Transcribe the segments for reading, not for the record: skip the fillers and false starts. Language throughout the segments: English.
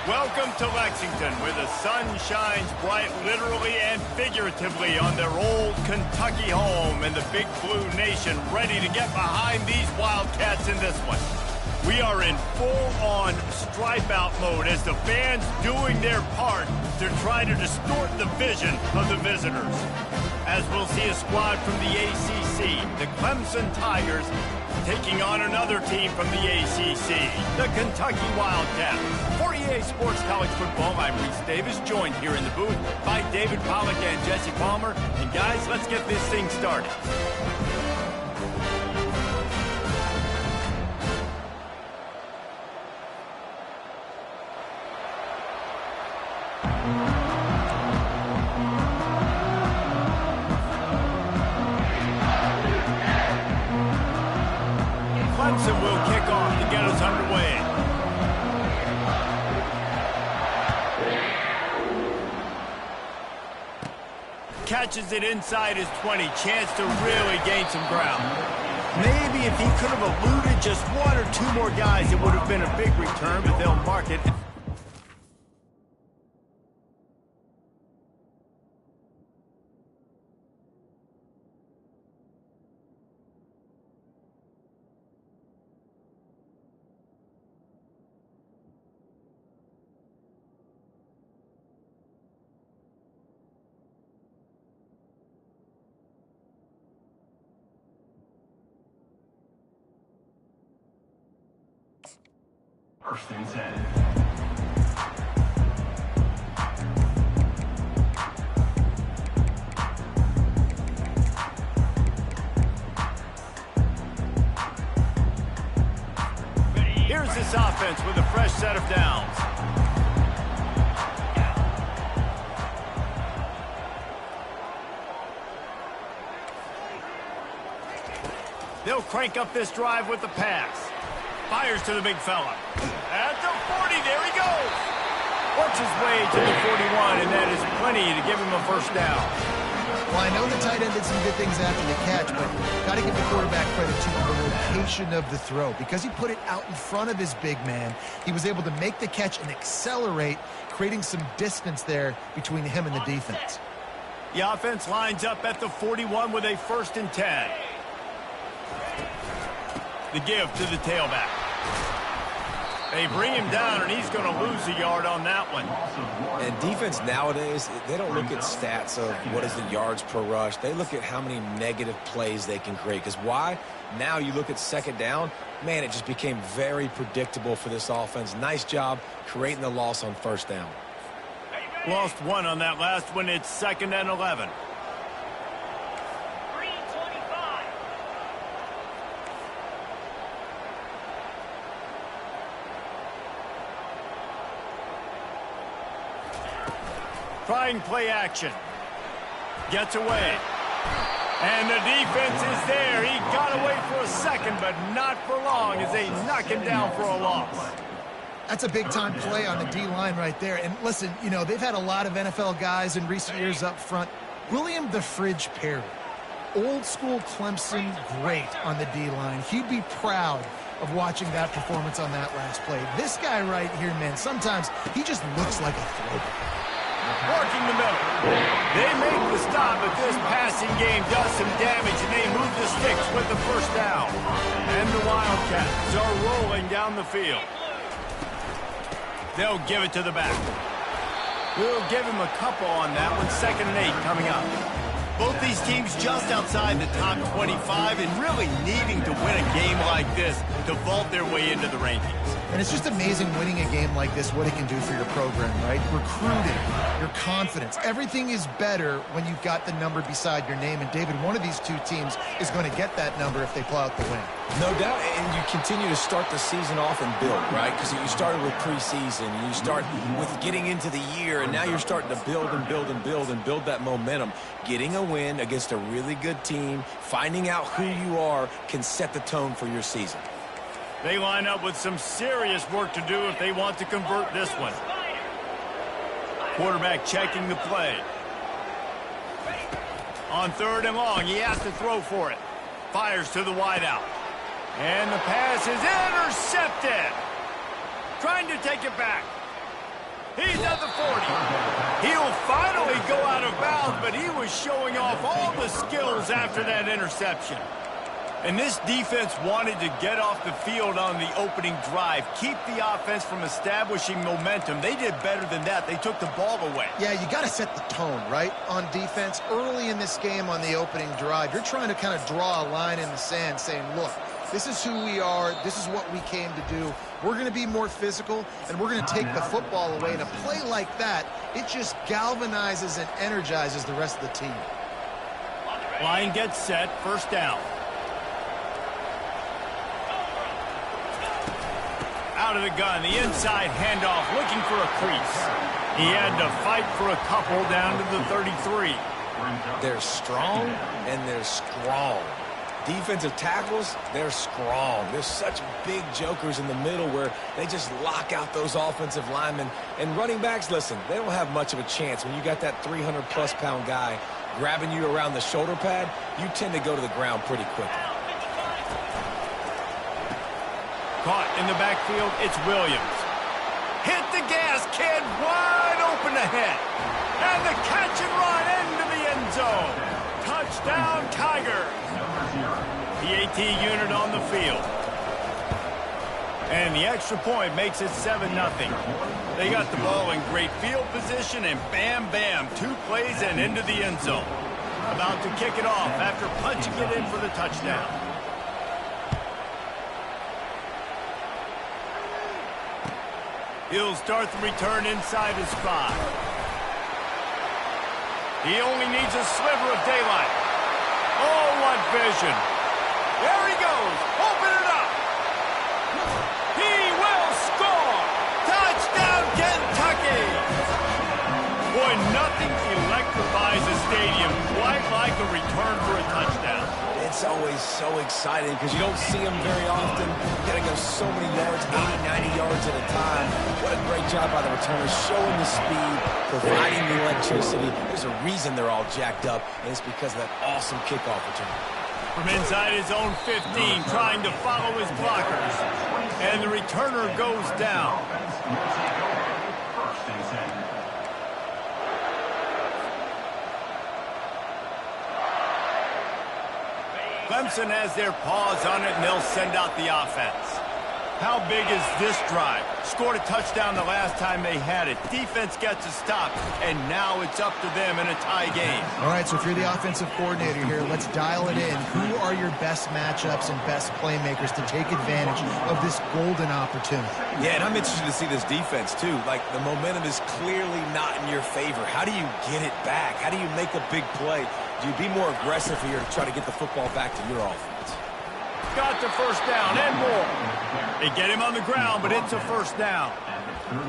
Welcome to Lexington, where the sun shines bright literally and figuratively on their old Kentucky home, and the Big Blue Nation ready to get behind these Wildcats in this one. We are in full-on stripe-out mode as the fans doing their part to try to distort the vision of the visitors. As we'll see a squad from the ACC, the Clemson Tigers, taking on another team from the ACC, the Kentucky Wildcats. For EA Sports College Football, I'm Reese Davis, joined here in the booth by David Pollack and Jesse Palmer. And guys, let's get this thing started. Clemson will kick off to get us underway. Catches it inside his 20. Chance to really gain some ground. Maybe if he could have eluded just one or two more guys, it would have been a big return, but they'll mark it. First and 10. Here's this offense with a fresh set of downs. They'll crank up this drive with the pass. Fires to the big fella. At the 40, there he goes. Works his way to the 41, and that is plenty to give him a first down. Well, I know the tight end did some good things after the catch, but got to give the quarterback credit to the location of the throw. Because he put it out in front of his big man, he was able to make the catch and accelerate, creating some distance there between him and the defense. The offense lines up at the 41 with a 1st and 10. The give to the tailback. They bring him down, and he's going to lose a yard on that one. And defense nowadays, they don't look at stats of what is the yards per rush. They look at how many negative plays they can create. Because why? Now you look at second down, man, it just became very predictable for this offense. Nice job creating the loss on first down. Lost one on that last one. It's 2nd and 11. Trying play action. Gets away. And the defense is there. He got away for a second, but not for long as they knock him down for a loss. That's a big-time play on the D-line right there. And listen, you know, they've had a lot of NFL guys in recent years up front. William the Fridge Perry, old-school Clemson great on the D-line. He'd be proud of watching that performance on that last play. This guy right here, man, sometimes he just looks like a throwback. Working the middle. They make the stop, but this passing game does some damage, and they move the sticks with the first down. And the Wildcats are rolling down the field. They'll give it to the back. We'll give him a couple on that one. 2nd and 8 coming up. Both these teams just outside the top 25 and really needing to win a game like this to vault their way into the rankings. And it's just amazing winning a game like this, what it can do for your program, right? Recruiting, your confidence. Everything is better when you've got the number beside your name. And, David, one of these two teams is going to get that number if they pull out the win. No doubt, and you continue to start the season off and build, right? Because you started with preseason, you start with getting into the year, and now you're starting to build and build and build and build that momentum. Getting a win against a really good team, finding out who you are, can set the tone for your season. They line up with some serious work to do if they want to convert this one. Quarterback checking the play. On 3rd and long, he has to throw for it. Fires to the wideout. And the pass is intercepted. Trying to take it back. He's at the 40. He'll finally go out of bounds, but he was showing off all the skills after that interception. And this defense wanted to get off the field on the opening drive, keep the offense from establishing momentum. They did better than that. They took the ball away. Yeah, you got to set the tone, right, on defense. Early in this game on the opening drive, you're trying to kind of draw a line in the sand saying, look, this is who we are. This is what we came to do. We're going to be more physical, and we're going to take the football away. And a play like that, it just galvanizes and energizes the rest of the team. Line gets set, first down. Out of the gun, the inside handoff, looking for a crease. He had to fight for a couple down to the 33. They're strong, and they're strong. Defensive tackles, they're strong. There's such big jokers in the middle where they just lock out those offensive linemen. And running backs, listen, they don't have much of a chance. When you got that 300-plus pound guy grabbing you around the shoulder pad, you tend to go to the ground pretty quickly. Caught in the backfield, it's Williams. Hit the gas, kid, wide open ahead. And the catch and run into the end zone. Touchdown, Tigers. The AT unit on the field. And the extra point makes it 7-0. They got the ball in great field position, and bam, bam, 2 plays and into the end zone. About to kick it off after punching it in for the touchdown. He'll start the return inside his 5. He only needs a sliver of daylight. Oh, what vision. There he goes. Open it up. He will score. Touchdown, Kentucky. Boy, nothing electrifies a stadium quite like a return for a touchdown. It's always so exciting because you don't see them very often. You got to go so many yards, 80, 90 yards at a time. What a great job by the returners, showing the speed, providing the electricity. There's a reason they're all jacked up, and it's because of that awesome kickoff return. From inside his own 15, trying to follow his blockers. And the returner goes down. Clemson has their paws on it, and they'll send out the offense. How big is this drive? Scored a touchdown the last time they had it. Defense gets a stop, and now it's up to them in a tie game. All right, so if you're the offensive coordinator here, let's dial it in. Who are your best matchups and best playmakers to take advantage of this golden opportunity? Yeah, and I'm interested to see this defense, too. Like, the momentum is clearly not in your favor. How do you get it back? How do you make a big play? Do you be more aggressive here to try to get the football back to your offense? Got the first down and more. They get him on the ground, but it's a first down.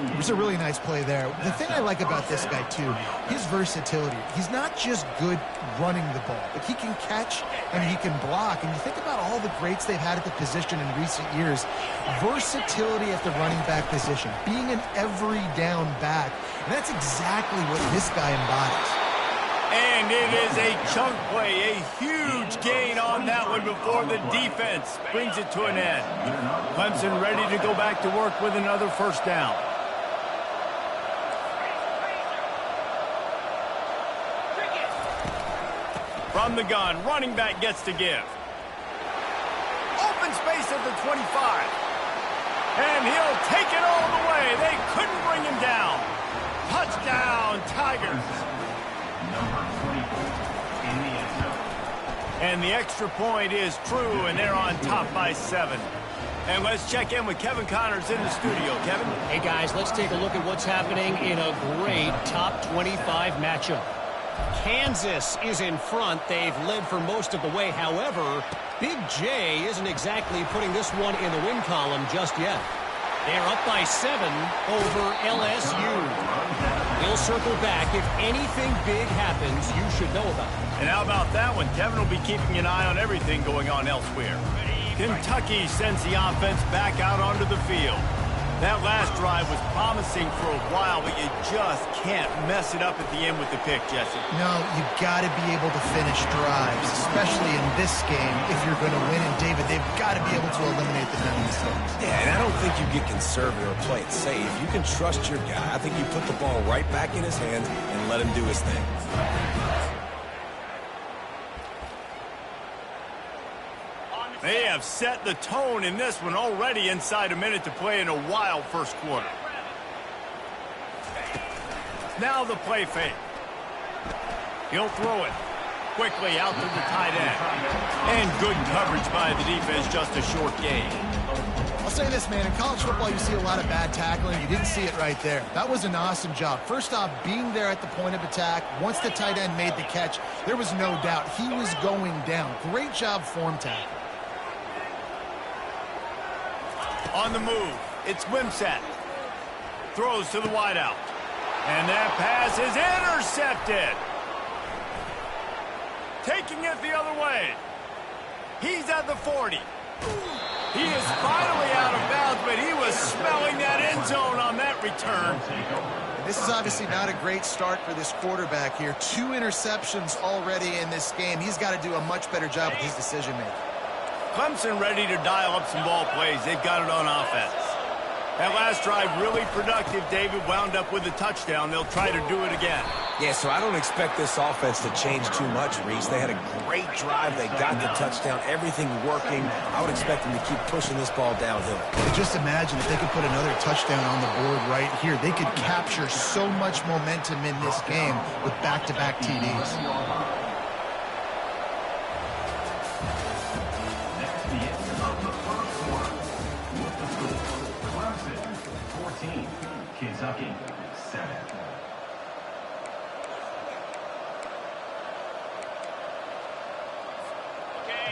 It was a really nice play there. The thing I like about this guy, too, his versatility. He's not just good running the ball, but he can catch and he can block. And you think about all the greats they've had at the position in recent years. Versatility at the running back position, being an every down back. And that's exactly what this guy embodies. And it is a chunk play, a huge gain on that one before the defense brings it to an end. Clemson ready to go back to work with another first down. From the gun, running back gets to give. Open space at the 25. And he'll take it all the way. They couldn't bring him down. Touchdown, Tigers. And the extra point is true, and they're on top by 7. And let's check in with Kevin Connors in the studio. Kevin? Hey, guys, let's take a look at what's happening in a great top 25 matchup. Kansas is in front. They've led for most of the way. However, Big J isn't exactly putting this one in the win column just yet. They're up by 7 over LSU. We'll circle back. If anything big happens, you should know about it. And how about that one? Kevin will be keeping an eye on everything going on elsewhere. Kentucky sends the offense back out onto the field. That last drive was promising for a while, but you just can't mess it up at the end with the pick, Jesse. No, you've got to be able to finish drives, especially in this game if you're going to win. And, David, they've got to be able to eliminate the penalty mistakes. Yeah, and I don't think you get conservative or play it safe. You can trust your guy. I think you put the ball right back in his hands and let him do his thing. They have set the tone in this one already inside a minute to play in a wild first quarter. Now the play fake. He'll throw it quickly out to the tight end. And good coverage by the defense, just a short gain. I'll say this, man. In college football, you see a lot of bad tackling. You didn't see it right there. That was an awesome job. First off, being there at the point of attack. Once the tight end made the catch, there was no doubt he was going down. Great job form tackle. On the move, it's Wimsatt. Throws to the wideout. And that pass is intercepted. Taking it the other way. He's at the 40. He is finally out of bounds, but he was smelling that end zone on that return. This is obviously not a great start for this quarterback here. 2 interceptions already in this game. He's got to do a much better job with his decision-making. Clemson ready to dial up some ball plays. They've got it on offense. That last drive really productive. David wound up with a touchdown. They'll try to do it again. Yeah, so I don't expect this offense to change too much, Reese. They had a great drive. They got the touchdown. Everything working. I would expect them to keep pushing this ball downhill. And just imagine if they could put another touchdown on the board right here. They could capture so much momentum in this game with back-to-back TDs. Kentucky, 7.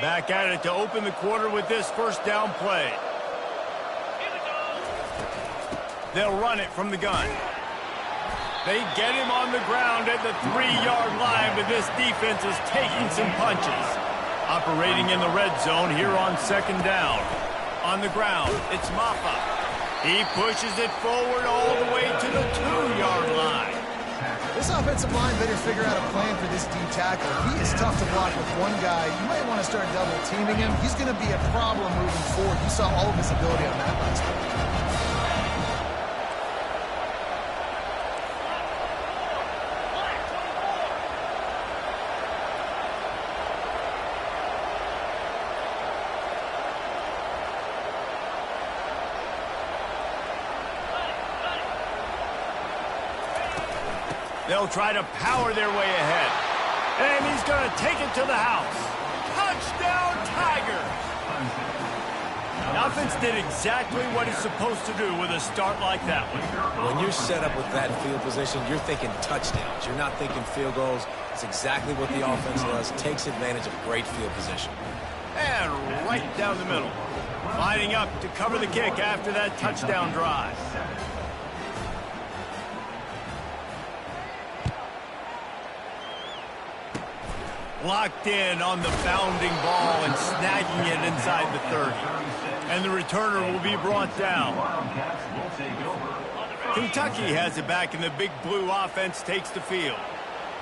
Back at it to open the quarter with this first down play. They'll run it from the gun. They get him on the ground at the 3-yard line, but this defense is taking some punches. Operating in the red zone here on second down. On the ground, it's Maffa. He pushes it forward all the way to the 2-yard line. This offensive line better figure out a plan for this D tackle. He is tough to block with one guy. You might want to start double teaming him. He's going to be a problem moving forward. You saw all of his ability on that last one. They'll try to power their way ahead. And he's going to take it to the house. Touchdown, Tigers! The offense did exactly what it's supposed to do with a start like that one. When you're set up with that field position, you're thinking touchdowns. You're not thinking field goals. It's exactly what the offense does. Takes advantage of great field position. And right down the middle. Lining up to cover the kick after that touchdown drive. Locked in on the bounding ball and snagging it inside the 30. And the returner will be brought down. Kentucky has it back, and the Big Blue offense takes the field.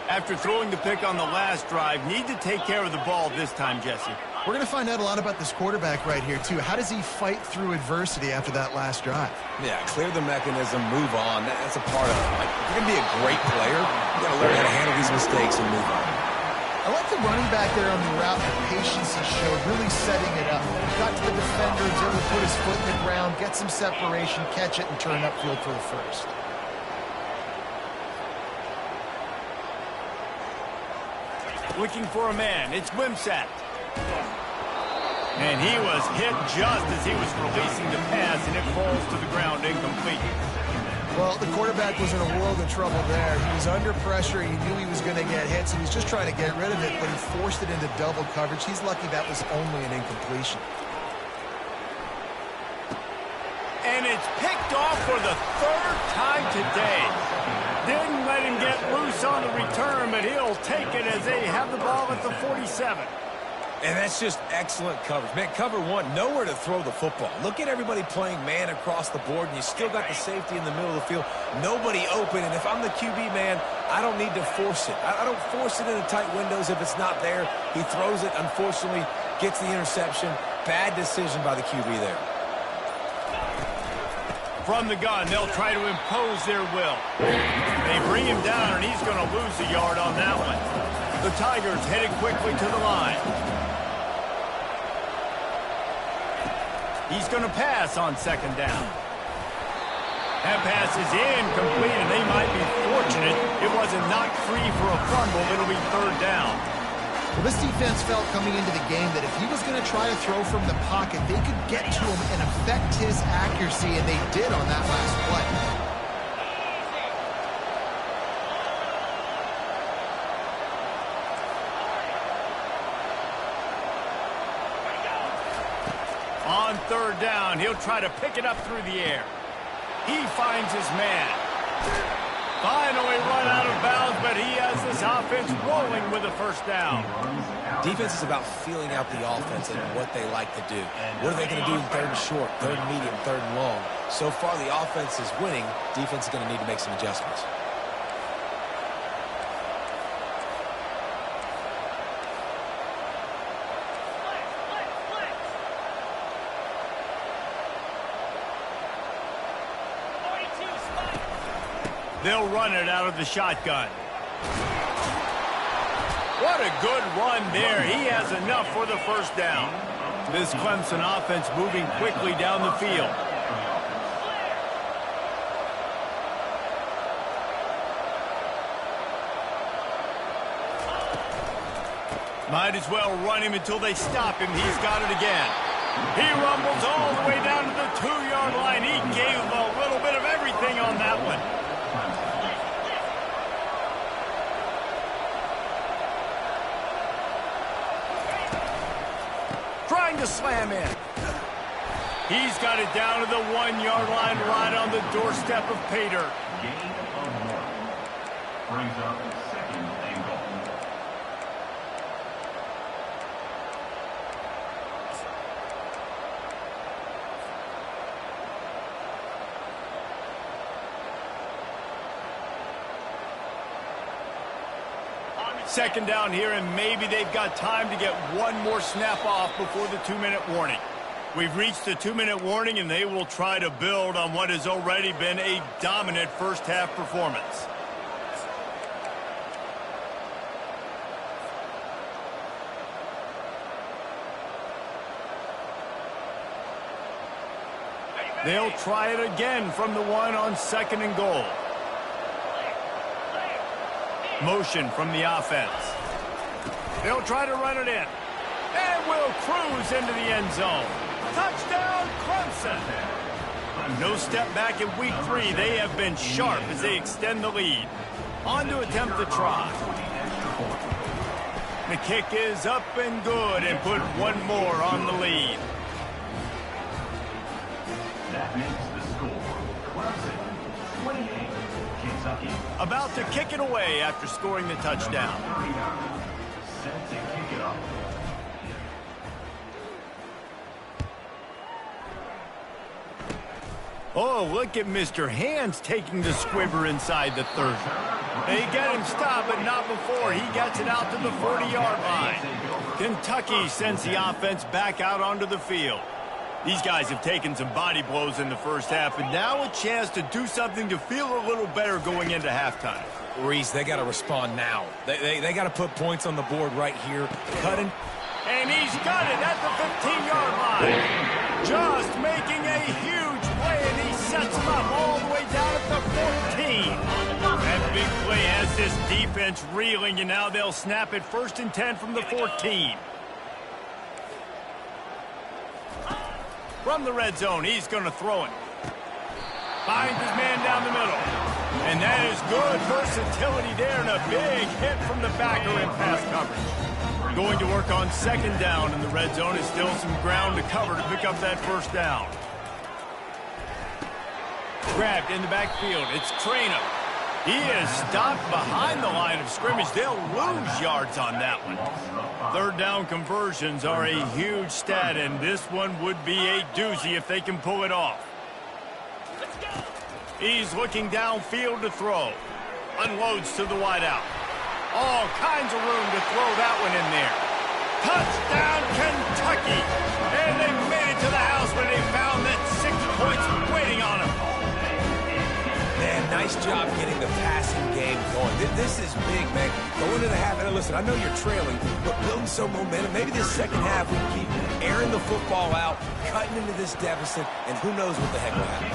After throwing the pick on the last drive, need to take care of the ball this time, Jesse. We're going to find out a lot about this quarterback right here, too. How does he fight through adversity after that last drive? Yeah, clear the mechanism, move on. That's a part of it. Like, you're going to be a great player. You got to learn how to handle these mistakes and move on. I like the running back there on the route, the patience he showed, really setting it up. Got to the defender, was able to put his foot in the ground, get some separation, catch it, and turn upfield for the first. Looking for a man. It's Wimsatt. And he was hit just as he was releasing the pass, and it falls to the ground incomplete. Well, the quarterback was in a world of trouble there. He was under pressure. He knew he was going to get hit, so he was just trying to get rid of it, but he forced it into double coverage. He's lucky that was only an incompletion. And it's picked off for the 3rd time today. Didn't let him get loose on the return, but he'll take it as they have the ball at the 47. And that's just excellent coverage. Man, cover one, nowhere to throw the football. Look at everybody playing man across the board, and you still got the safety in the middle of the field. Nobody open, and if I'm the QB, man, I don't need to force it. I don't force it into tight windows if it's not there. He throws it, unfortunately, gets the interception. Bad decision by the QB there. From the gun, they'll try to impose their will. They bring him down, and he's going to lose a yard on that one. The Tigers headed quickly to the line. He's going to pass on second down. That pass is incomplete, and they might be fortunate it wasn't knocked free for a fumble. It'll be third down. Well, this defense felt coming into the game that if he was going to try to throw from the pocket, they could get to him and affect his accuracy, and they did on that last play. On third down, he'll try to pick it up through the air. He finds his man. Finally run out of bounds, but he has this offense rolling with a first down. Defense is about feeling out the offense and what they like to do. What are they going to do in third and short, third and medium, third and long? So far, the offense is winning. Defense is going to need to make some adjustments. They'll run it out of the shotgun. What a good run there. He has enough for the first down. This Clemson offense moving quickly down the field. Might as well run him until they stop him. He's got it again. He rumbles all the way down to the 2-yard line. He gave a little bit of everything on that one. Trying to slam in. He's got it down to the 1-yard line, right on the doorstep of pay dirt. Gain of 1. Brings up second and goal. Second down here, and maybe they've got time to get one more snap off before the 2-minute warning. We've reached the 2-minute warning, and they will try to build on what has already been a dominant first-half performance. They'll try it again from the 1 on second and goal. Motion from the offense. They'll try to run it in. And will cruise into the end zone. Touchdown, Clemson. No step back in week 3. They have been sharp as they extend the lead. On to attempt the try. The kick is up and good and put one more on the lead. That makes the score. Clemson 28, Kentucky. About to kick it away after scoring the touchdown. Set to kick it off. Oh, look at Mr. Hands taking the squibber inside the 30. They get him stopped, but not before he gets it out to the 40-yard line. Kentucky sends the offense back out onto the field. These guys have taken some body blows in the first half, and now a chance to do something to feel a little better going into halftime. Reese, they got to respond now. They got to put points on the board right here. Cutting. And he's got it at the 15-yard line. Just making a huge play, and he sets him up all the way down at the 14. That big play has this defense reeling, and now they'll snap it 1st and 10 from the 14. From the red zone, he's going to throw it. Finds his man down the middle. And that is good versatility there, and a big hit from the backer in pass coverage. Going to work on second down in the red zone. Is still some ground to cover to pick up that first down. Grabbed in the backfield. It's Traynor. He is stopped behind the line of scrimmage. They'll lose yards on that one. Third down conversions are a huge stat, and this one would be a doozy if they can pull it off. He's looking downfield to throw. Unloads to the wideout. All kinds of room to throw that one in there. Touchdown, Kentucky! And they made it to the house when they found that 6 points waiting on them. Man, nice job getting the passing game going. This is big, man. Going to the half, and listen, I know you're trailing, but building some momentum. Maybe this second half we keep airing the football out, cutting into this deficit, and who knows what the heck will happen.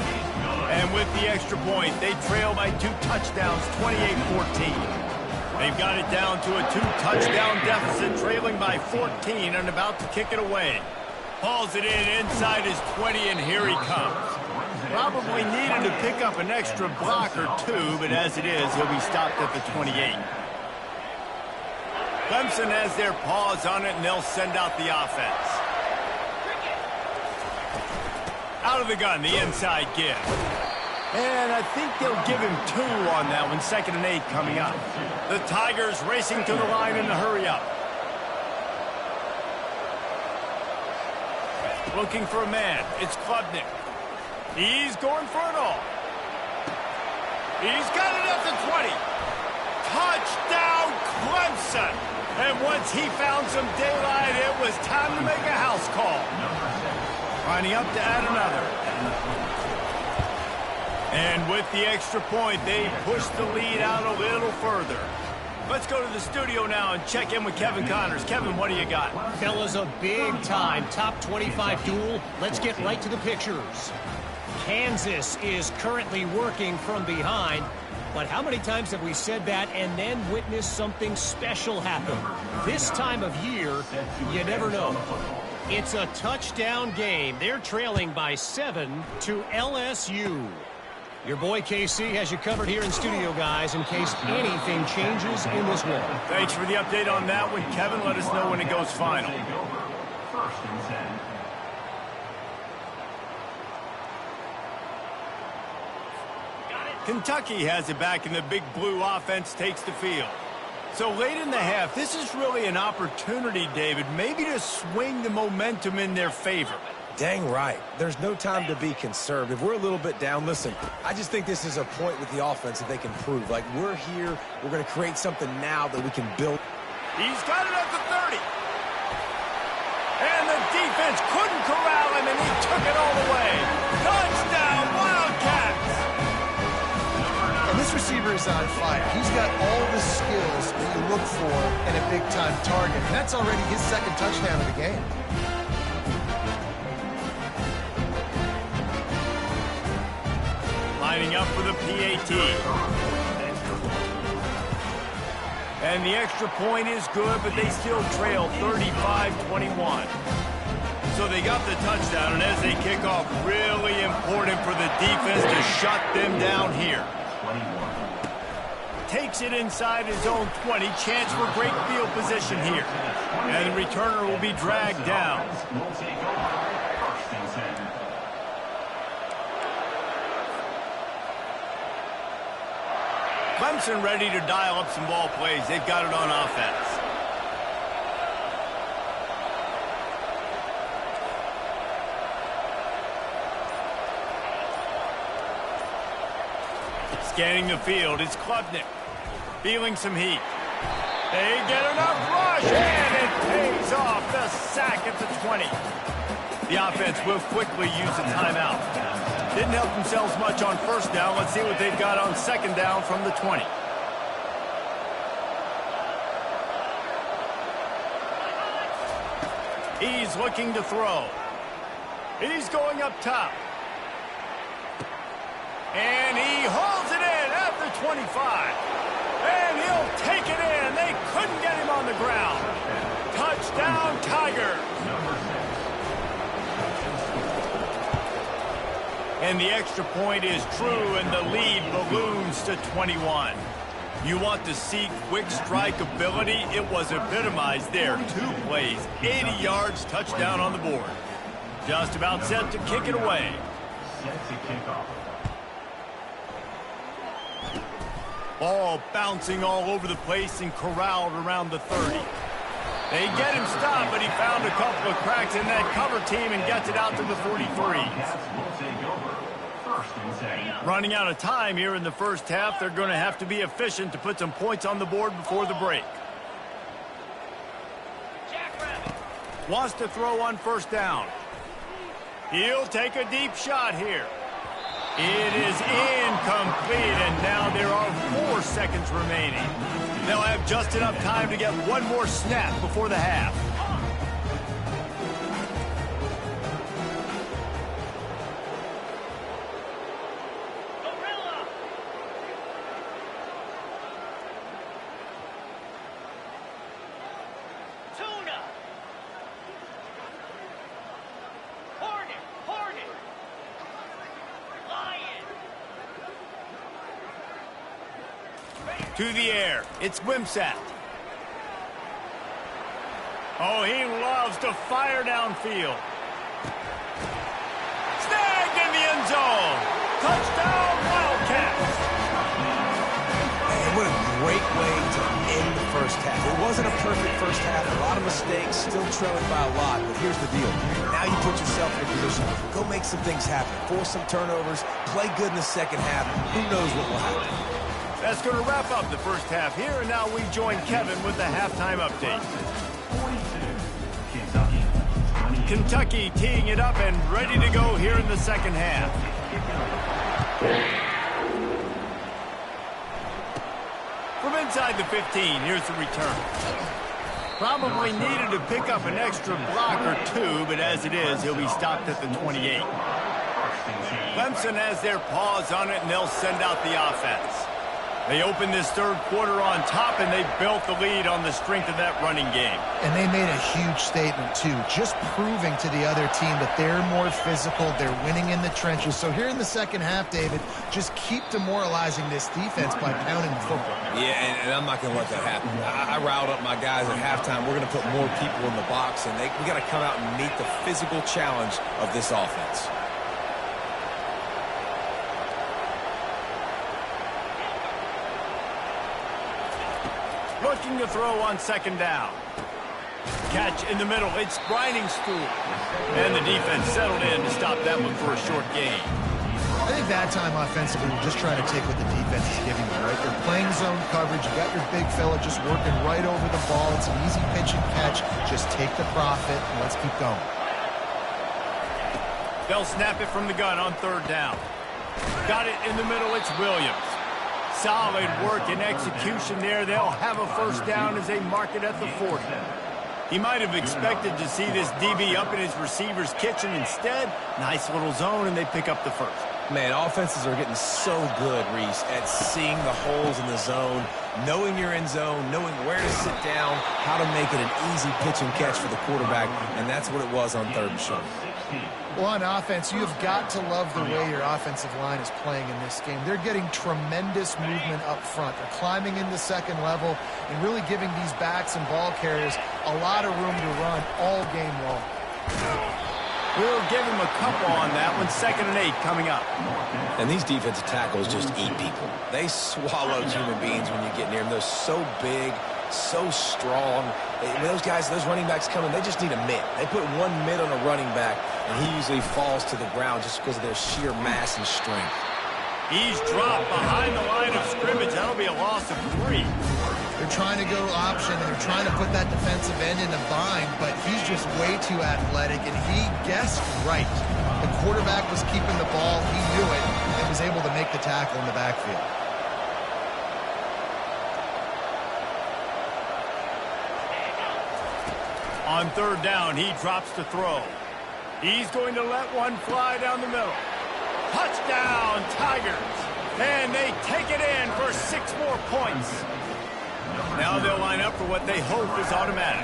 And with the extra point, they trail by 2 touchdowns, 28-14. They've got it down to a 2-touchdown deficit, trailing by 14 and about to kick it away. Hauls it in inside his 20, and here he comes. Probably needed to pick up an extra block or 2, but as it is, he'll be stopped at the 28. Clemson has their paws on it, and they'll send out the offense. Out of the gun, the inside give. And I think they'll give him 2 on that one, 2nd and 8 coming up. The Tigers racing to the line in a hurry-up. Looking for a man. It's Klubnik. He's going for it all. He's got it at the 20. Touchdown, Clemson. And once he found some daylight, it was time to make a house call. Lining up to add another. And with the extra point, they push the lead out a little further. Let's go to the studio now and check in with Kevin Connors. Kevin, what do you got? Fellas, a big-time top 25 duel. Let's get right to the pictures. Kansas is currently working from behind. But how many times have we said that and then witnessed something special happen? This time of year, you never know. It's a touchdown game. They're trailing by 7 to LSU. Your boy KC has you covered here in studio, guys, in case anything changes in this one. Thanks for the update on that one, Kevin. Let us know when it goes final. First and 10. Kentucky has it back, and the big blue offense takes the field. So late in the half, this is really an opportunity, David, maybe to swing the momentum in their favor. Dang right. There's no time to be conservative. We're a little bit down. Listen, I just think this is a point with the offense that they can prove. Like, we're here. We're going to create something now that we can build. He's got it at the 30. And the defense couldn't corral him, and he took it all the way. Touchdown, Wildcats! And this receiver is on fire. He's got all the skills that you look for in a big-time target. And that's already his 2nd touchdown of the game. Lining up for the PAT. And the extra point is good, but they still trail 35-21. So they got the touchdown, and as they kick off, really important for the defense to shut them down here. Takes it inside his own 20. Chance for great field position here. And the returner will be dragged down. Clemson ready to dial up some ball plays. They've got it on offense. Scanning the field, it's Klubnik. Feeling some heat. They get enough rush, and it pays off. The sack at the 20. The offense will quickly use a timeout. Didn't help themselves much on 1st down. Let's see what they've got on 2nd down from the 20. He's looking to throw. He's going up top. And he holds it in at the 25. And he'll take it in. They couldn't get him on the ground. Touchdown, Tigers. And the extra point is true, and the lead balloons to 21. You want to see quick strike ability? It was epitomized there. 2 plays, 80 yards, touchdown on the board. Just about set to kick it away. Set to kick off. Ball bouncing all over the place and corralled around the 30. They get him stopped, but he found a couple of cracks in that cover team and gets it out to the 43. Running out of time here in the first half, they're going to have to be efficient to put some points on the board before the break. Wants to throw on first down. He'll take a deep shot here. It is incomplete, and now there are 4 seconds remaining. They'll have just enough time to get one more snap before the half. To the air, it's Wimsatt. Oh, he loves to fire downfield. Snagged in the end zone. Touchdown, Wildcats. And what a great way to end the first half. It wasn't a perfect first half. A lot of mistakes, still trailing by a lot. But here's the deal. Now you put yourself in a position. Go make some things happen. Force some turnovers. Play good in the second half. Who knows what will happen. That's going to wrap up the first half here, and now we join Kevin with the halftime update. Kentucky teeing it up and ready to go here in the second half. From inside the 15, here's the return. Probably needed to pick up an extra block or 2, but as it is, he'll be stopped at the 28. Clemson has their paws on it, and they'll send out the offense. They opened this third quarter on top, and they built the lead on the strength of that running game. And they made a huge statement, too, just proving to the other team that they're more physical, they're winning in the trenches. So here in the second half, David, just keep demoralizing this defense by pounding the football. Yeah, and I'm not going to let that happen. I riled up my guys at halftime. We're going to put more people in the box, and we got to come out and meet the physical challenge of this offense. Looking to throw on second down. Catch in the middle. It's Briningstool. And the defense settled in to stop that one for a short gain. I think that time offensively, we're just trying to take what the defense is giving you, right? You're playing zone coverage. You got your big fella just working right over the ball. It's an easy pitch and catch. Just take the profit, and let's keep going. They'll snap it from the gun on third down. Got it in the middle. It's Williams. Solid work and execution there. They'll have a first down as they mark it at the 40. He might have expected to see this DB up in his receiver's kitchen. Instead, nice little zone, and they pick up the first. Man, offenses are getting so good, Reese, at seeing the holes in the zone, knowing you're in zone, knowing where to sit down, how to make it an easy pitch and catch for the quarterback, and that's what it was on third and short. Well, on offense, you have got to love the way your offensive line is playing in this game. They're getting tremendous movement up front. They're climbing into second level and really giving these backs and ball carriers a lot of room to run all game long. We'll give him a couple on that one. 2nd and 8 coming up. And these defensive tackles just eat people. They swallow human beings when you get near them. They're so big, so strong. When those guys, those running backs come in, they just need a mitt. They put one mitt on a running back, and he usually falls to the ground just because of their sheer mass and strength. He's dropped behind the line of scrimmage. That'll be a loss of 3. They're trying to go option, and they're trying to put that defensive end in a bind, but he's just way too athletic, and he guessed right. The quarterback was keeping the ball. He knew it and was able to make the tackle in the backfield. On third down, he drops to throw. He's going to let one fly down the middle. Touchdown, Tigers. And they take it in for 6 more points. Now they'll line up for what they hope is automatic.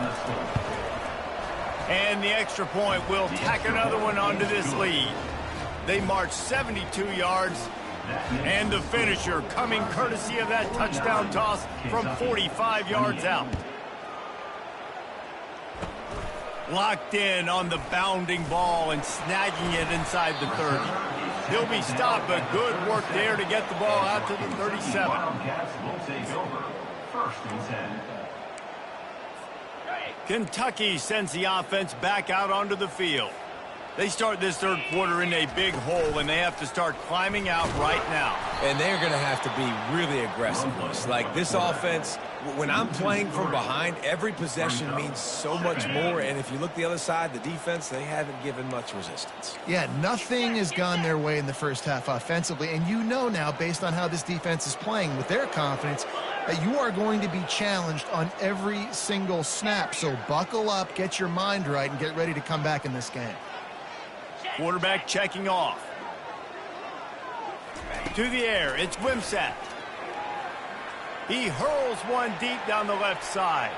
And the extra point will tack another one onto this lead. They march 72 yards. And the finisher coming courtesy of that touchdown toss from 45 yards out. Locked in on the bounding ball and snagging it inside the 30. He'll be stopped, but good work there to get the ball out to the 37. Wildcats will take over. 1st and 10. Kentucky sends the offense back out onto the field. They start this third quarter in a big hole, and they have to start climbing out right now. And they're going to have to be really aggressive. Like this offense, when I'm playing from behind, every possession means so much more. And if you look the other side, the defense, they haven't given much resistance. Yeah, nothing has gone their way in the first half offensively. And you know now, based on how this defense is playing with their confidence, that you are going to be challenged on every single snap. So buckle up, get your mind right, and get ready to come back in this game. Quarterback checking off. To the air, it's Wimsatt. He hurls one deep down the left side.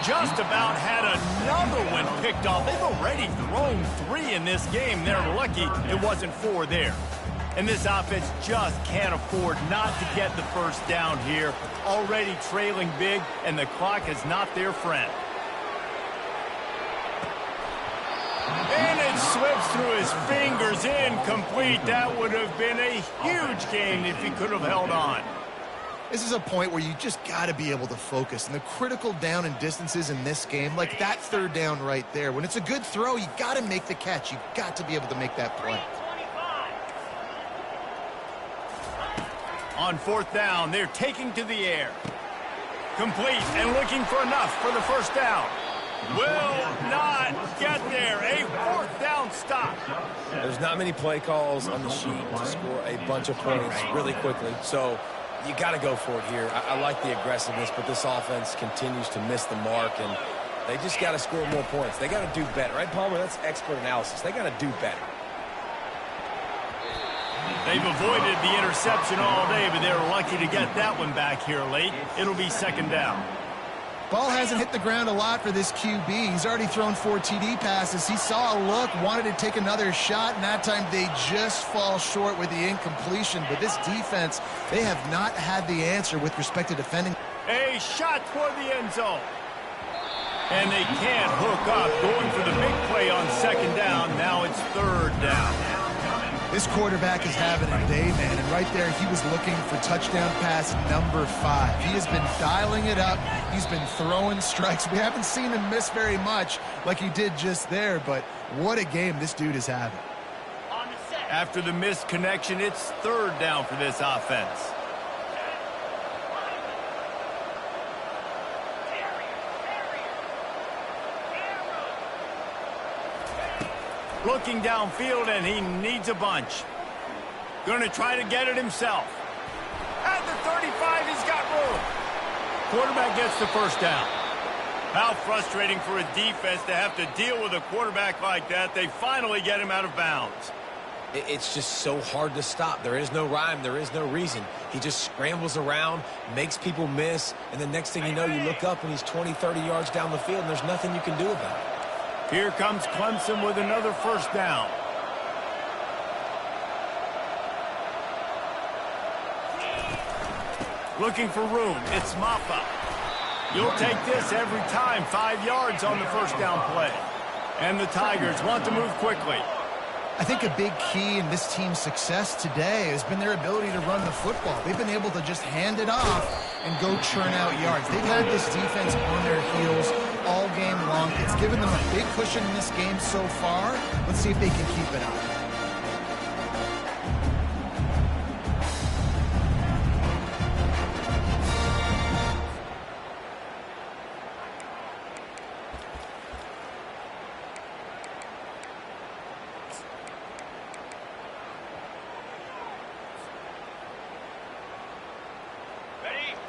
Just about had another one picked off. They've already thrown 3 in this game. They're lucky it wasn't 4 there. And this offense just can't afford not to get the first down here. Already trailing big, and the clock is not their friend. And it slips through his fingers, incomplete. That would have been a huge gain if he could have held on. This is a point where you just got to be able to focus. And the critical down and distances in this game, like that third down right there, when it's a good throw, you got to make the catch. You got to be able to make that play. On 4th down, they're taking to the air. Complete and looking for enough for the first down. Will not get there. A 4th down stop. There's not many play calls on the sheet to score a bunch of points really quickly. So you got to go for it here. I like the aggressiveness, but this offense continues to miss the mark, and they just got to score more points. They got to do better. Right, Palmer? That's expert analysis. They got to do better. They've avoided the interception all day, but they're lucky to get that one back here late. It'll be 2nd down. Ball hasn't hit the ground a lot for this QB. He's already thrown 4 TD passes. He saw a look, wanted to take another shot, and that time they just fall short with the incompletion. But this defense, they have not had the answer with respect to defending. A shot toward the end zone. And they can't hook up. Going for the big play on 2nd down. Now it's 3rd down. This quarterback is having a day, man, and right there he was looking for touchdown pass number 5. He has been dialing it up. He's been throwing strikes. We haven't seen him miss very much like he did just there, but what a game this dude is having. After the missed connection, it's 3rd down for this offense. Looking downfield, and he needs a bunch. Going to try to get it himself. At the 35, he's got room. Quarterback gets the first down. How frustrating for a defense to have to deal with a quarterback like that. They finally get him out of bounds. It's just so hard to stop. There is no rhyme. There is no reason. He just scrambles around, makes people miss, and the next thing you know, you look up and he's 20, 30 yards down the field, and there's nothing you can do about it. Here comes Clemson with another first down. Looking for room. It's Maffa. You'll take this every time. 5 yards on the first down play. And the Tigers want to move quickly. I think a big key in this team's success today has been their ability to run the football. They've been able to just hand it off and go churn out yards. They've had this defense on their heels all game long. It's given them a big cushion in this game so far. Let's see if they can keep it up.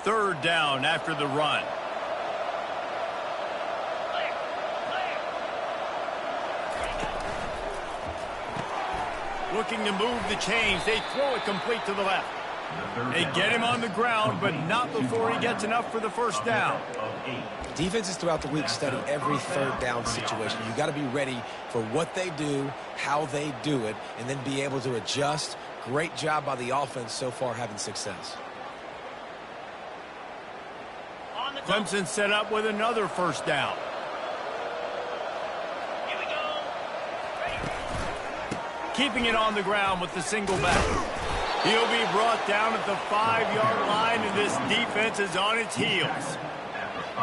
Third down after the run. Looking to move the chains. They throw it complete to the left. They get him on the ground, but not before he gets enough for the first down. Defenses throughout the week study every third down situation. You got to be ready for what they do, how they do it, and then be able to adjust. Great job by the offense so far having success. Clemson set up with another first down. keeping it on the ground with the single back. He'll be brought down at the 5-yard line, and this defense is on its heels.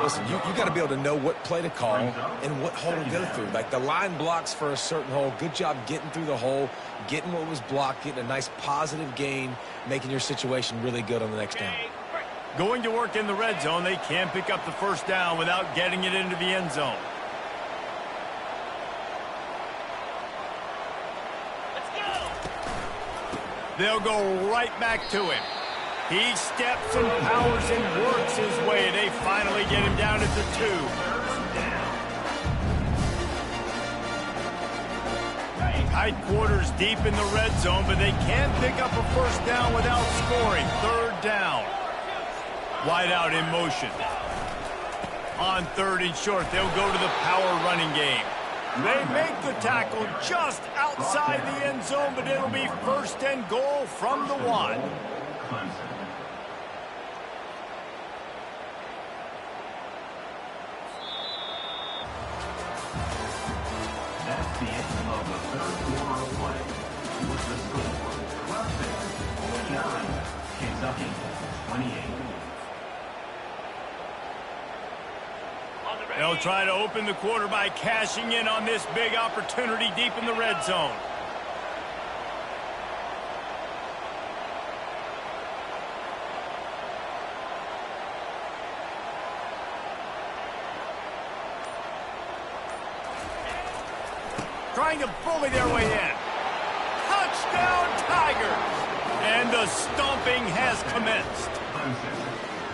Listen, you got to be able to know what play to call and what hole to go through. Like, the line blocks for a certain hole. Good job getting through the hole, getting what was blocked, getting a nice positive gain, making your situation really good on the next down. Going to work in the red zone, they can pick up the first down without getting it into the end zone. They'll go right back to him. He steps and powers and works his way. They finally get him down at the 2. Tight quarters deep in the red zone, but they can't pick up a first down without scoring. 3rd down. Wide out in motion. On 3rd and short, they'll go to the power running game. They make the tackle just outside the end zone, but it'll be 1st and goal from the 1. That's the end of the 3rd quarter of play. With the score, Clemson 49, Kentucky 28. They'll try to open the quarter by cashing in on this big opportunity deep in the red zone. Trying to bully their way in. Touchdown, Tigers! And the stomping has commenced.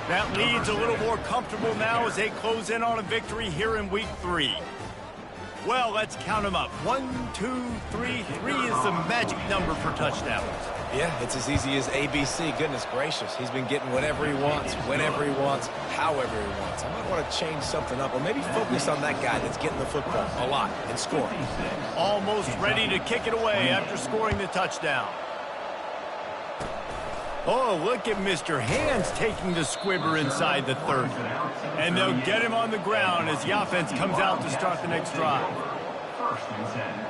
That lead's a little more comfortable now as they close in on a victory here in week 3. Well, let's count them up. 1, 2, 3. 3 is the magic number for touchdowns. Yeah, it's as easy as ABC. Goodness gracious. He's been getting whatever he wants, whenever he wants, however he wants. I might want to change something up, or maybe focus on that guy that's getting the football a lot and scoring. Almost ready to kick it away after scoring the touchdown. Oh, look at Mr. Hands taking the squibber inside the 30. And they'll get him on the ground as the offense comes out to start the next drive. 1st and 10.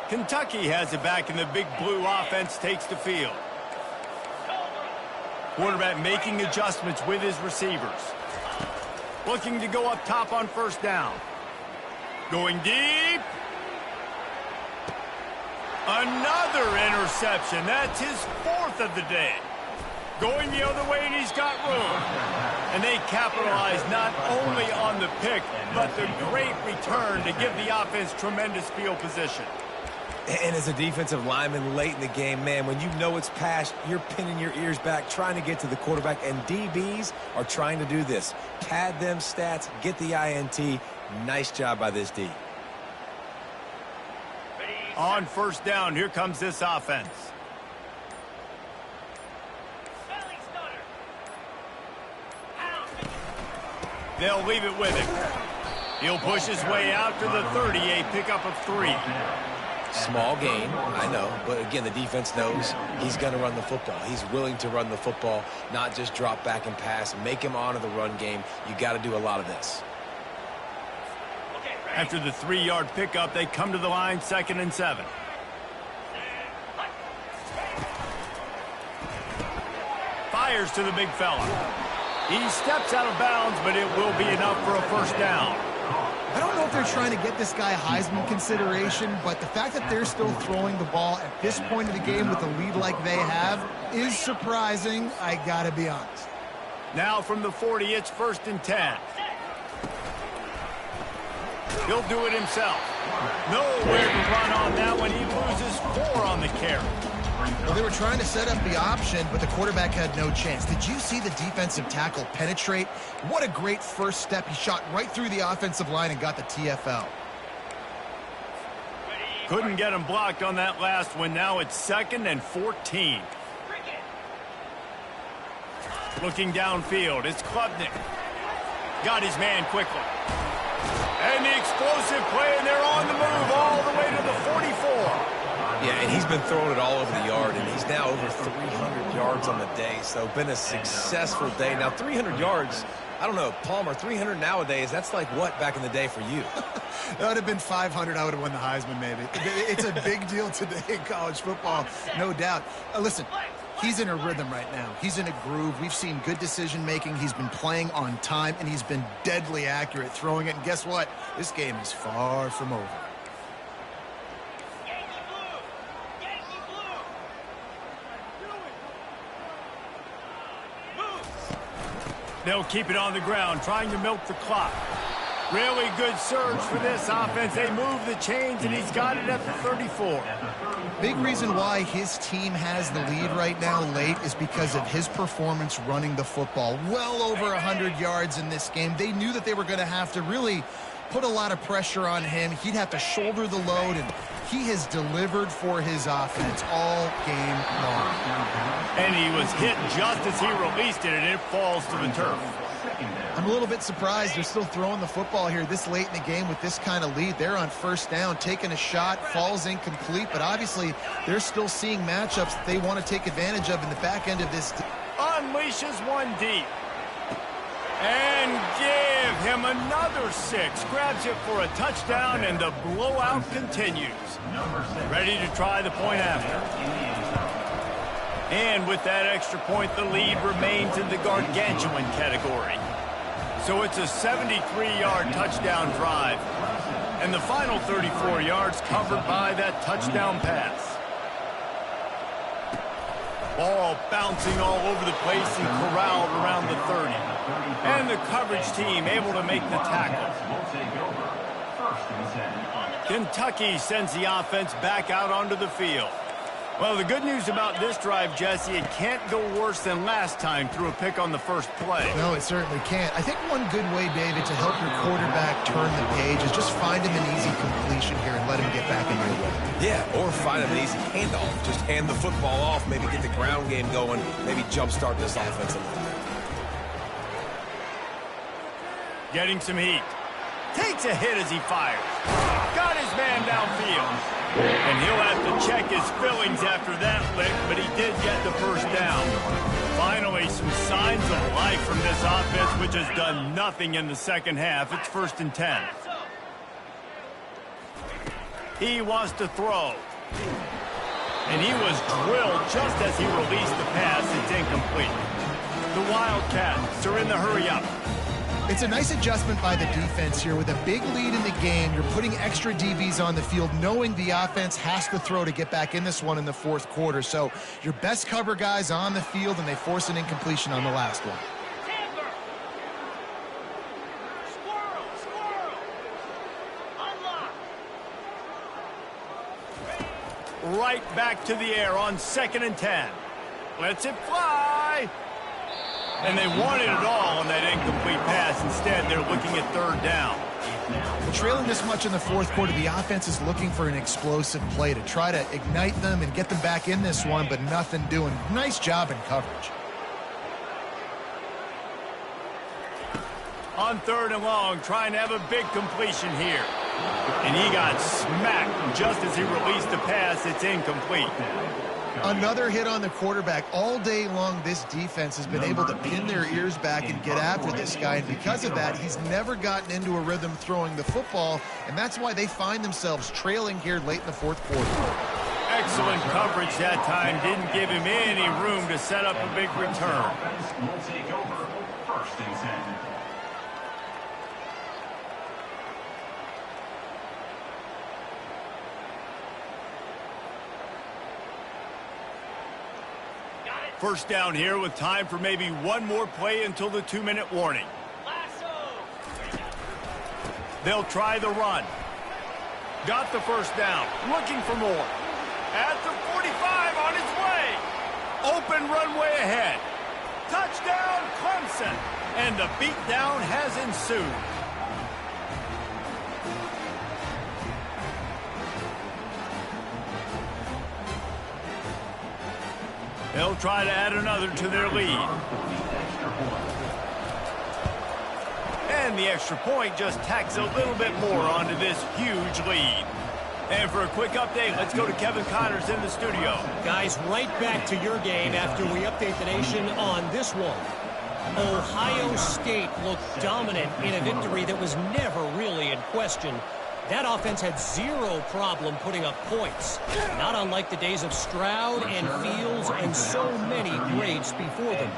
Kentucky has it back, and the big blue offense takes the field. Quarterback making adjustments with his receivers. Looking to go up top on 1st down. Going deep. Another interception. That's his 4th of the day. Going the other way, and he's got room. And they capitalize not only on the pick, but the great return to give the offense tremendous field position. And as a defensive lineman late in the game, man, when you know it's past, you're pinning your ears back, trying to get to the quarterback, and DBs are trying to do this. Pad them stats, get the INT. Nice job by this D. On 1st down, here comes this offense. They'll leave it with him. He'll push his way out to the 30, a pickup of 3. Small gain, I know, but again, the defense knows he's going to run the football. He's willing to run the football, not just drop back and pass, make him honor the run game. You got to do a lot of this. After the 3-yard pickup, they come to the line, 2nd and 7. Fires to the big fella. He steps out of bounds, but it will be enough for a 1st down. I don't know if they're trying to get this guy Heisman consideration, but the fact that they're still throwing the ball at this point of the game with a lead like they have is surprising, I gotta be honest. Now from the 40, it's 1st and 10. He'll do it himself. Nowhere to run on that one. He loses 4 on the carry. Well, they were trying to set up the option, but the quarterback had no chance. Did you see the defensive tackle penetrate? What a great first step. He shot right through the offensive line and got the TFL. Couldn't get him blocked on that last one. Now it's 2nd and 14. Looking downfield, it's Klubnik. Got his man quickly. And the explosive play, and they're on the move all the way to the 44. Yeah, and he's been throwing it all over the yard, and he's now over 300 yards on the day, so been a successful day. Now, 300 yards I don't know, Palmer, 300 nowadays, that's like what back in the day for you? That would have been 500. I would have won the Heisman, maybe. It's a big deal today in college football, no doubt. Listen, he's in a rhythm right now. He's in a groove. We've seen good decision-making. He's been playing on time, and he's been deadly accurate throwing it. And guess what? This game is far from over. They'll keep it on the ground, trying to milk the clock. Really good surge for this offense. They move the chains, and he's got it at the 34. Big reason why his team has the lead right now late is because of his performance running the football. Well over 100 yards in this game. They knew that they were going to have to really put a lot of pressure on him. He'd have to shoulder the load, and he has delivered for his offense all game long. And he was hit just as he released it, and it falls to the turf. I'm a little bit surprised they're still throwing the football here this late in the game with this kind of lead. They're on first down, taking a shot, falls incomplete, but obviously they're still seeing matchups that they want to take advantage of in the back end of this. Unleashes one deep. And give him another 6. Grabs it for a touchdown, and the blowout continues. Ready to try the point after. And with that extra point, the lead remains in the gargantuan category. So it's a 73-yard touchdown drive. And the final 34 yards covered by that touchdown pass. Ball bouncing all over the place and corralled around the 30. And the coverage team able to make the tackle. Kentucky sends the offense back out onto the field. Well, the good news about this drive, Jesse, it can't go worse than last time through a pick on the first play. No, it certainly can't. I think one good way, David, to help your quarterback turn the page is just find him an easy completion here and let him get back in your way. Yeah, or find him an easy handoff. Just hand the football off, maybe get the ground game going, maybe jumpstart this offense a little bit. Getting some heat. Takes a hit as he fires. Got his man downfield. And he'll have to check his fillings after that lick, but he did get the first down. Finally, some signs of life from this offense, which has done nothing in the second half. It's 1st and 10. He wants to throw. And he was drilled just as he released the pass. It's incomplete. The Wildcats are in the hurry-up. It's a nice adjustment by the defense here. With a big lead in the game, you're putting extra DBs on the field, knowing the offense has to throw to get back in this one in the fourth quarter. So your best cover guys on the field, and they force an incompletion on the last one. Right back to the air on 2nd and 10. Lets it fly. And they wanted it all on that incomplete pass. Instead, they're looking at 3rd down. Well, trailing this much in the fourth quarter, the offense is looking for an explosive play to try to ignite them and get them back in this one, but nothing doing. Nice job in coverage. On 3rd and long, trying to have a big completion here. And he got smacked just as he released the pass. It's incomplete. Another hit on the quarterback. All day long, this defense has been able to pin their ears back and get after this guy. And because of that, he's never gotten into a rhythm throwing the football. And that's why they find themselves trailing here late in the fourth quarter. Excellent coverage that time. Didn't give him any room to set up a big return. Will take over 1st and 10. First down here with time for maybe one more play until the 2-minute warning. They'll try the run. Got the first down. Looking for more. At the 45 on his way. Open runway ahead. Touchdown, Clemson. And the beatdown has ensued. They'll try to add another to their lead. And the extra point just tacks a little bit more onto this huge lead. And for a quick update, let's go to Kevin Connors in the studio. Guys, right back to your game after we update the nation on this one. Ohio State looked dominant in a victory that was never really in question. That offense had zero problem putting up points, not unlike the days of Stroud and Fields and so many greats before them.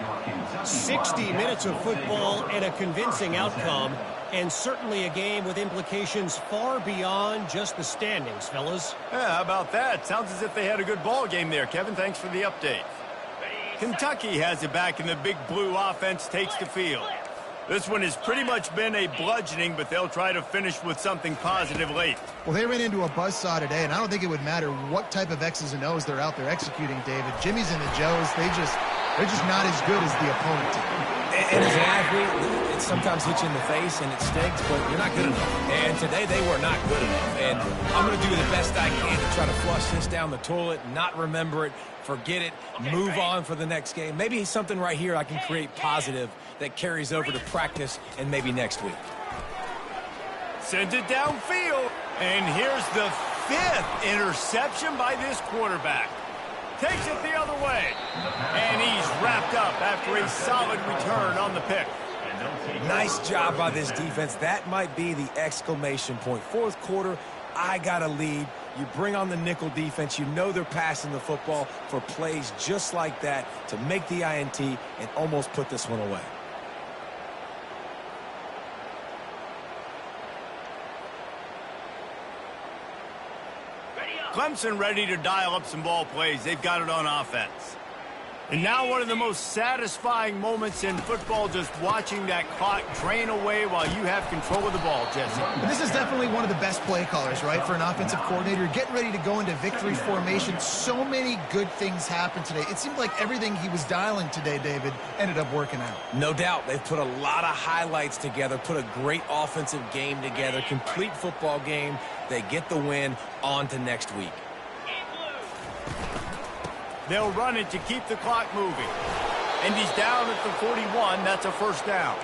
60 minutes of football and a convincing outcome, and certainly a game with implications far beyond just the standings, fellas. Yeah, how about that? Sounds as if they had a good ball game there, Kevin. Thanks for the update. Kentucky has it back, and the Big Blue offense takes the field. This one has pretty much been a bludgeoning, but they'll try to finish with something positive late. Well, they ran into a buzzsaw today, and I don't think it would matter what type of X's and O's they're out there executing, David. Jimmy's and the Joes, they're just not as good as the opponent team. And as an athlete, it sometimes hits you in the face and it stinks, but you're not good enough. And today they were not good enough. And I'm going to do the best I can to try to flush this down the toilet, not remember it, forget it, move on for the next game. Maybe something right here I can create positive that carries over to practice and maybe next week. Sends it downfield. And here's the 5th interception by this quarterback. Takes it the other way. And he's wrapped up after a solid return on the pick. Nice job by this defense. That might be the exclamation point. Fourth quarter, I got a lead. You bring on the nickel defense. You know they're passing the football for plays just like that to make the INT and almost put this one away. Clemson ready to dial up some ball plays. They've got it on offense. And now one of the most satisfying moments in football, just watching that clock drain away while you have control of the ball, Jesse. And this is definitely one of the best play callers, right, for an offensive coordinator. Getting ready to go into victory formation. So many good things happened today. It seemed like everything he was dialing today, David, ended up working out. No doubt. They've put a lot of highlights together, put a great offensive game together, complete football game. They get the win. On to next week. They'll run it to keep the clock moving. And he's down at the 41. That's a first down.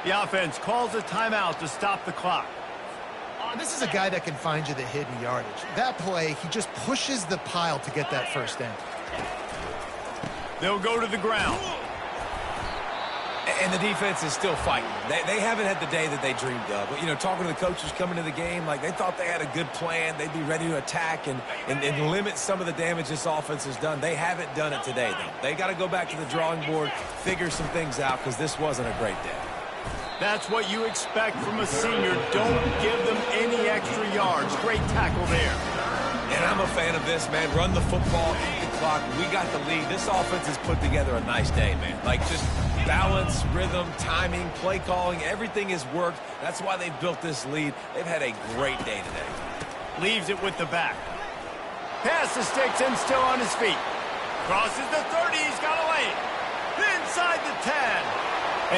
The offense calls a timeout to stop the clock. This is a guy that can find you the hidden yardage. That play, he just pushes the pile to get that first down. They'll go to the ground. And the defense is still fighting. They haven't had the day that they dreamed of. But, you know, talking to the coaches coming to the game, like they thought they had a good plan. They'd be ready to attack and limit some of the damage this offense has done. They haven't done it today, though. They got to go back to the drawing board, figure some things out, because this wasn't a great day. That's what you expect from a senior. Don't give them any extra yards. Great tackle there. And I'm a fan of this, man. Run the football, eat the clock. We got the lead. This offense has put together a nice day, man. Like, just balance, rhythm, timing, play calling, everything has worked. That's why they've built this lead. They've had a great day today. Leaves it with the back. Pass the sticks and still on his feet. Crosses the 30. He's got a lane. Inside the 10.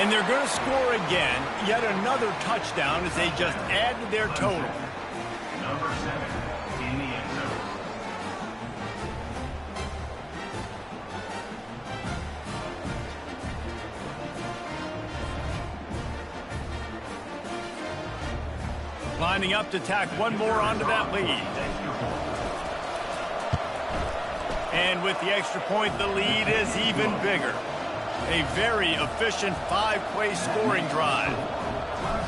And they're going to score again. Yet another touchdown as they just add to their total. Number 7 in the end zone. Lining up to tack one more onto that lead. And with the extra point, the lead is even bigger. A very efficient 5-play scoring drive.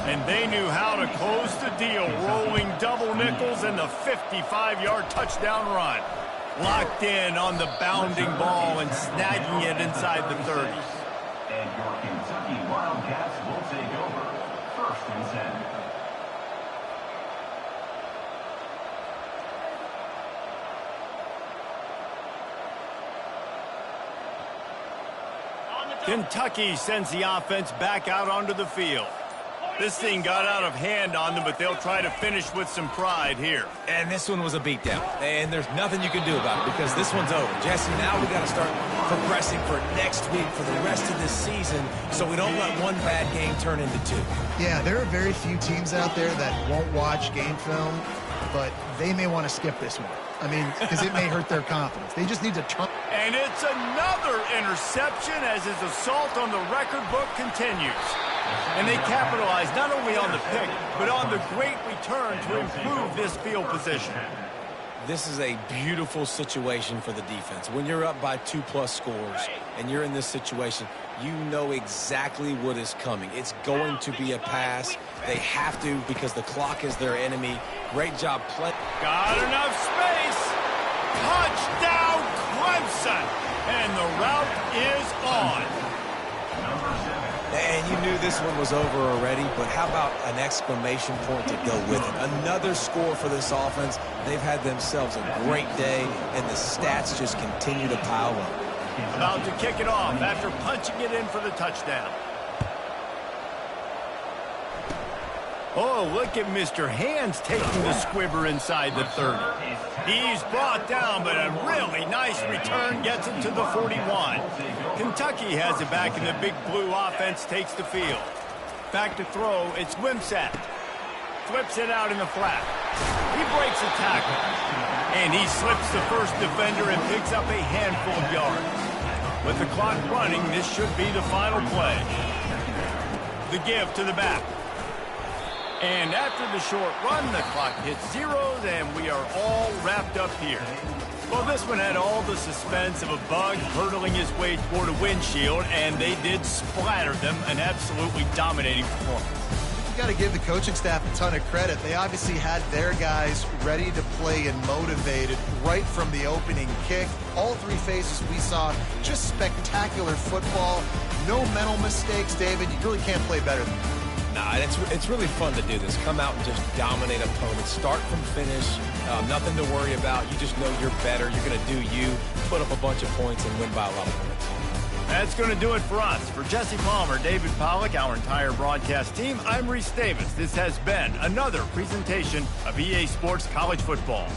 And they knew how to close the deal, rolling double nickels and the 55-yard touchdown run. Locked in on the bounding ball and snagging it inside the 30. And your Kentucky Wildcats will take over. 1st and 10. Kentucky sends the offense back out onto the field. This thing got out of hand on them, but they'll try to finish with some pride here. And this one was a beatdown. And there's nothing you can do about it because this one's over. Jesse, now we got to start progressing for next week, for the rest of this season, so we don't let one bad game turn into 2. Yeah, there are very few teams out there that won't watch game film, but they may want to skip this one. I mean, because it may hurt their confidence. They just need to turn. And it's another interception as his assault on the record book continues. And they capitalize not only on the pick, but on the great return to improve this field position. This is a beautiful situation for the defense. When you're up by 2+ scores and you're in this situation, you know exactly what is coming. It's going to be a pass. They have to because the clock is their enemy. Great job playing. Got enough space. Touchdown, Clemson. And the route is on. And you knew this one was over already, but how about an exclamation point to go with it? Another score for this offense. They've had themselves a great day, and the stats just continue to pile up. About to kick it off after punching it in for the touchdown. Oh, look at Mr. Hands taking the squibber inside the 30. He's brought down, but a really nice return gets him to the 41. Kentucky has it back, and the Big Blue offense takes the field. Back to throw, it's Wimsatt. Flips it out in the flat. He breaks a tackle. And he slips the first defender and picks up a handful of yards. With the clock running, this should be the final play. The give to the back. And after the short run, the clock hits zeros, and we are all wrapped up here. Well, this one had all the suspense of a bug hurtling his way toward a windshield, and they did splatter them, an absolutely dominating performance. You got to give the coaching staff a ton of credit. They obviously had their guys ready to play and motivated right from the opening kick. All three phases we saw, just spectacular football. No mental mistakes, David. You really can't play better than that. Nah, it's really fun to do this. Come out and just dominate opponents. Start from finish. Nothing to worry about. You just know you're better. You're going to do you, put up a bunch of points, and win by a lot of points. That's going to do it for us. For Jesse Palmer, David Pollack, our entire broadcast team, I'm Reese Davis. This has been another presentation of EA Sports College Football.